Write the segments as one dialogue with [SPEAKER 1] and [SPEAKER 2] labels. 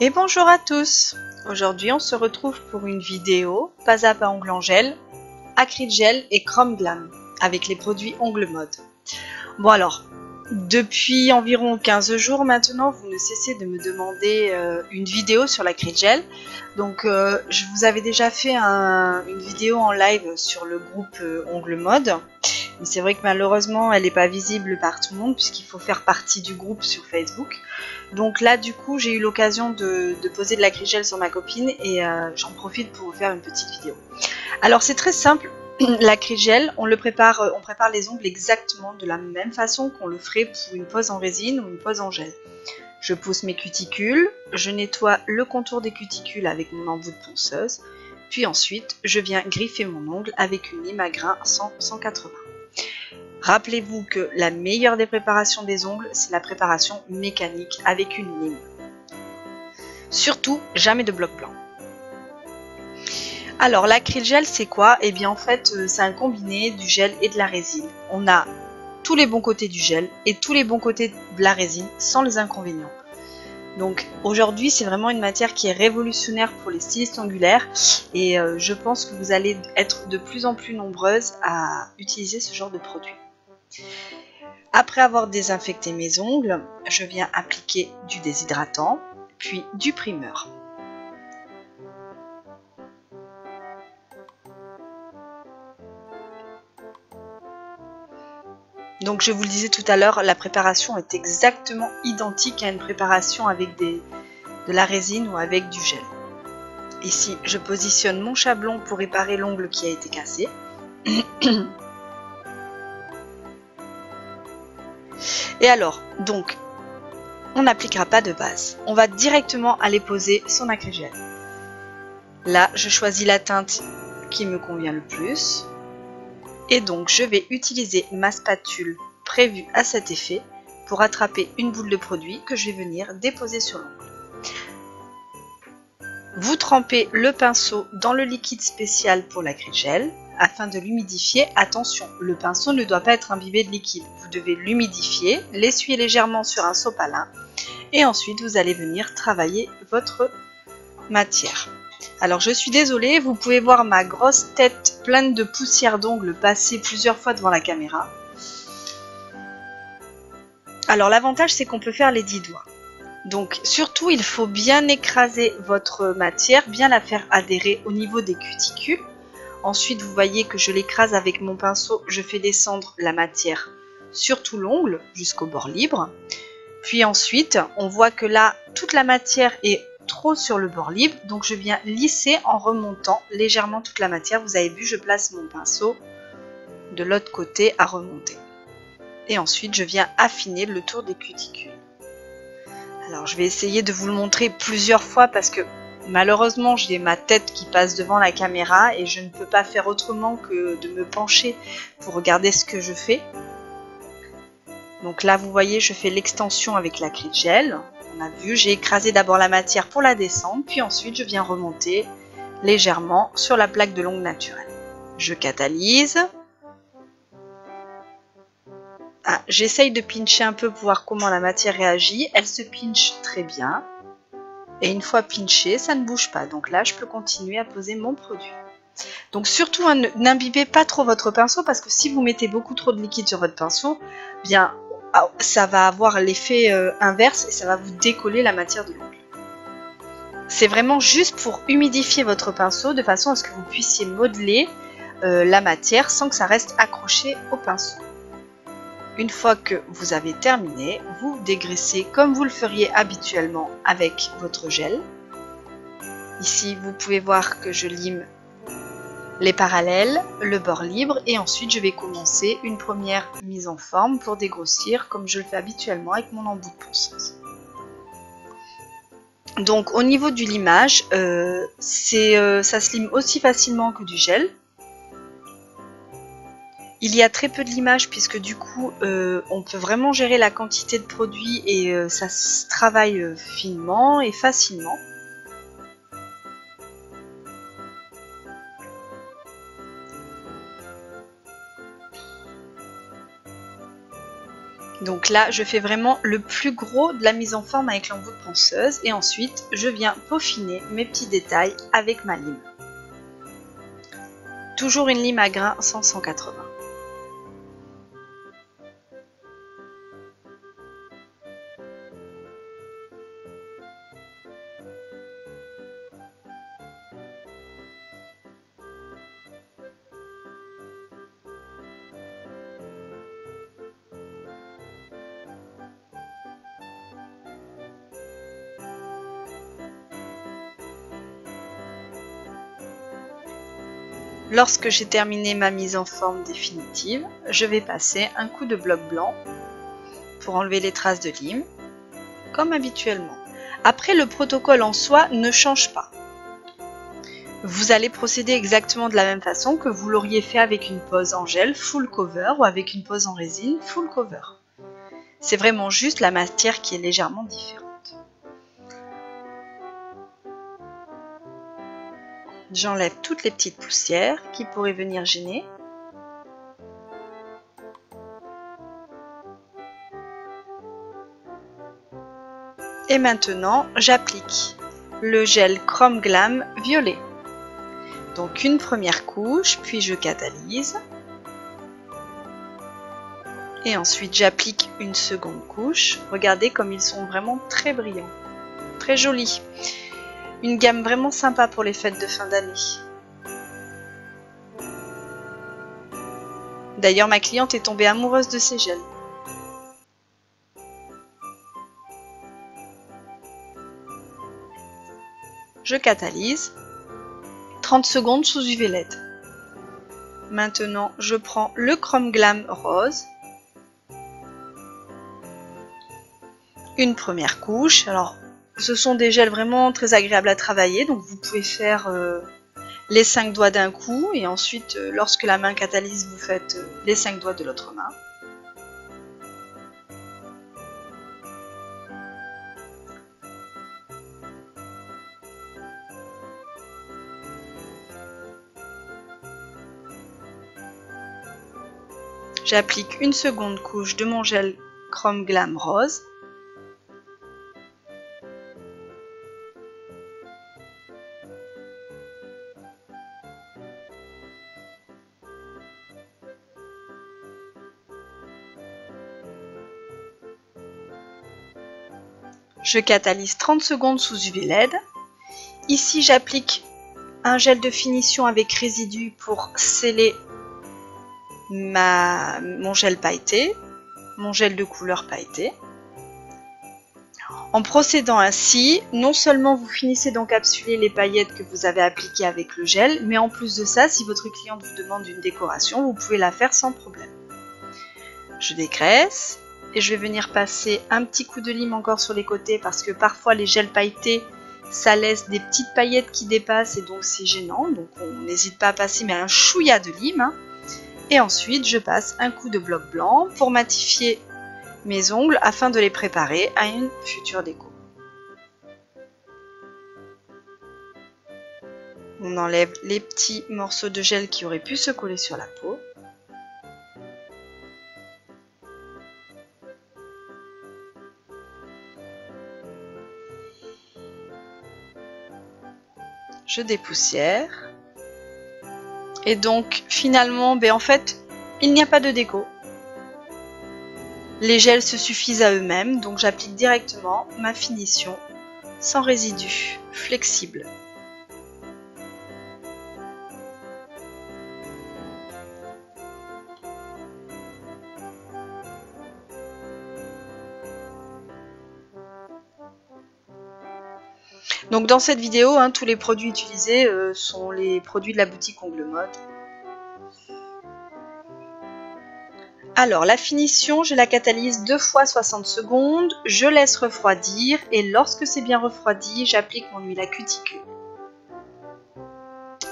[SPEAKER 1] Et bonjour à tous. Aujourd'hui on se retrouve pour une vidéo pas à pas ongles en gel, acryl gel et chrome glam avec les produits Ongles Mode. Bon alors, depuis environ 15 jours maintenant, vous ne cessez de me demander une vidéo sur l'acryl gel. Donc je vous avais déjà fait une vidéo en live sur le groupe Ongles Mode. Mais c'est vrai que malheureusement elle n'est pas visible par tout le monde puisqu'il faut faire partie du groupe sur Facebook. Donc là du coup j'ai eu l'occasion de poser de l'acryl gel sur ma copine et j'en profite pour vous faire une petite vidéo. Alors c'est très simple, l'acryl gel on prépare les ongles exactement de la même façon qu'on le ferait pour une pose en résine ou une pose en gel. Je pousse mes cuticules, je nettoie le contour des cuticules avec mon embout de ponceuse, puis ensuite je viens griffer mon ongle avec une lime à grain 100-180. Rappelez-vous que la meilleure des préparations des ongles, c'est la préparation mécanique avec une lime. Surtout, jamais de bloc blanc. Alors, l'acryl gel, c'est quoi? Eh bien, en fait, c'est un combiné du gel et de la résine. On a tous les bons côtés du gel et tous les bons côtés de la résine, sans les inconvénients. Donc, aujourd'hui, c'est vraiment une matière qui est révolutionnaire pour les stylistes ongulaires et je pense que vous allez être de plus en plus nombreuses à utiliser ce genre de produit. Après avoir désinfecté mes ongles, je viens appliquer du déshydratant, puis du primeur. Donc je vous le disais tout à l'heure, la préparation est exactement identique à une préparation avec de la résine ou avec du gel. Ici, je positionne mon chablon pour réparer l'ongle qui a été cassé. Et alors, donc, on n'appliquera pas de base. On va directement aller poser son acryl gel. Là, je choisis la teinte qui me convient le plus. Et donc, je vais utiliser ma spatule prévue à cet effet pour attraper une boule de produit que je vais venir déposer sur l'ongle. Vous trempez le pinceau dans le liquide spécial pour l'acryl gel afin de l'humidifier. Attention, le pinceau ne doit pas être imbibé de liquide. Vous devez l'humidifier, l'essuyer légèrement sur un sopalin et ensuite vous allez venir travailler votre matière. Alors je suis désolée, vous pouvez voir ma grosse tête pleine de poussière d'ongles passer plusieurs fois devant la caméra. Alors l'avantage c'est qu'on peut faire les 10 doigts. Donc surtout il faut bien écraser votre matière, bien la faire adhérer au niveau des cuticules. Ensuite vous voyez que je l'écrase avec mon pinceau, je fais descendre la matière sur tout l'ongle jusqu'au bord libre. Puis ensuite on voit que là toute la matière est trop sur le bord libre, donc je viens lisser en remontant légèrement toute la matière. Vous avez vu, je place mon pinceau de l'autre côté à remonter. Et ensuite je viens affiner le tour des cuticules. Alors je vais essayer de vous le montrer plusieurs fois parce que malheureusement j'ai ma tête qui passe devant la caméra et je ne peux pas faire autrement que de me pencher pour regarder ce que je fais. Donc là vous voyez je fais l'extension avec l'acryl gel. On a vu, j'ai écrasé d'abord la matière pour la descendre, puis ensuite je viens remonter légèrement sur la plaque de l'ongle naturelle. Je catalyse. J'essaye de pincher un peu pour voir comment la matière réagit. Elle se pinche très bien. Et une fois pinché, ça ne bouge pas. Donc là, je peux continuer à poser mon produit. Donc surtout, n'imbibez pas trop votre pinceau parce que si vous mettez beaucoup trop de liquide sur votre pinceau, bien, ça va avoir l'effet inverse et ça va vous décoller la matière de l'ongle. C'est vraiment juste pour humidifier votre pinceau de façon à ce que vous puissiez modeler la matière sans que ça reste accroché au pinceau. Une fois que vous avez terminé, vous dégraissez comme vous le feriez habituellement avec votre gel. Ici, vous pouvez voir que je lime les parallèles, le bord libre et ensuite je vais commencer une première mise en forme pour dégrossir comme je le fais habituellement avec mon embout de ponceuse. Donc au niveau du limage, ça se lime aussi facilement que du gel. Il y a très peu de limage puisque du coup on peut vraiment gérer la quantité de produit et ça se travaille finement et facilement. Donc là, je fais vraiment le plus gros de la mise en forme avec l'embout de ponceuse et ensuite, je viens peaufiner mes petits détails avec ma lime. Toujours une lime à grain 100-180. Lorsque j'ai terminé ma mise en forme définitive, je vais passer un coup de bloc blanc pour enlever les traces de lime, comme habituellement. Après, le protocole en soi ne change pas. Vous allez procéder exactement de la même façon que vous l'auriez fait avec une pose en gel full cover ou avec une pose en résine full cover. C'est vraiment juste la matière qui est légèrement différente. J'enlève toutes les petites poussières qui pourraient venir gêner. Et maintenant, j'applique le gel Chrome Glam violet. Donc une première couche, puis je catalyse. Et ensuite, j'applique une seconde couche. Regardez comme ils sont vraiment très brillants, très jolis. Une gamme vraiment sympa pour les fêtes de fin d'année. D'ailleurs, ma cliente est tombée amoureuse de ces gels. Je catalyse. 30 secondes sous UV LED. Maintenant, je prends le Chrome Glam rose. Une première couche. Alors, ce sont des gels vraiment très agréables à travailler, donc vous pouvez faire les 5 doigts d'un coup et ensuite, lorsque la main catalyse, vous faites les 5 doigts de l'autre main. J'applique une seconde couche de mon gel Chrome Glam rose. Je catalyse 30 secondes sous UV LED. Ici, j'applique un gel de finition avec résidu pour sceller mon gel pailleté, mon gel de couleur pailleté. En procédant ainsi, non seulement vous finissez d'encapsuler les paillettes que vous avez appliquées avec le gel, mais en plus de ça, si votre cliente vous demande une décoration, vous pouvez la faire sans problème. Je dégraisse. Et je vais venir passer un petit coup de lime encore sur les côtés parce que parfois les gels pailletés, ça laisse des petites paillettes qui dépassent et donc c'est gênant. Donc on n'hésite pas à passer mais un chouïa de lime. Et ensuite je passe un coup de bloc blanc pour matifier mes ongles afin de les préparer à une future déco. On enlève les petits morceaux de gel qui auraient pu se coller sur la peau. Je dépoussière. Et donc finalement, en fait, il n'y a pas de déco. Les gels se suffisent à eux-mêmes, donc j'applique directement ma finition sans résidu, flexible. Donc dans cette vidéo, tous les produits utilisés sont les produits de la boutique Ongle Mode. Alors la finition, je la catalyse 2 fois 60 secondes, je laisse refroidir et lorsque c'est bien refroidi, j'applique mon huile à cuticule.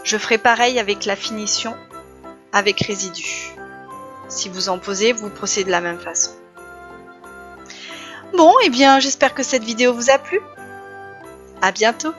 [SPEAKER 1] Je ferai pareil avec la finition avec résidu. Si vous en posez, vous procédez de la même façon. Bon, et bien j'espère que cette vidéo vous a plu. À bientôt!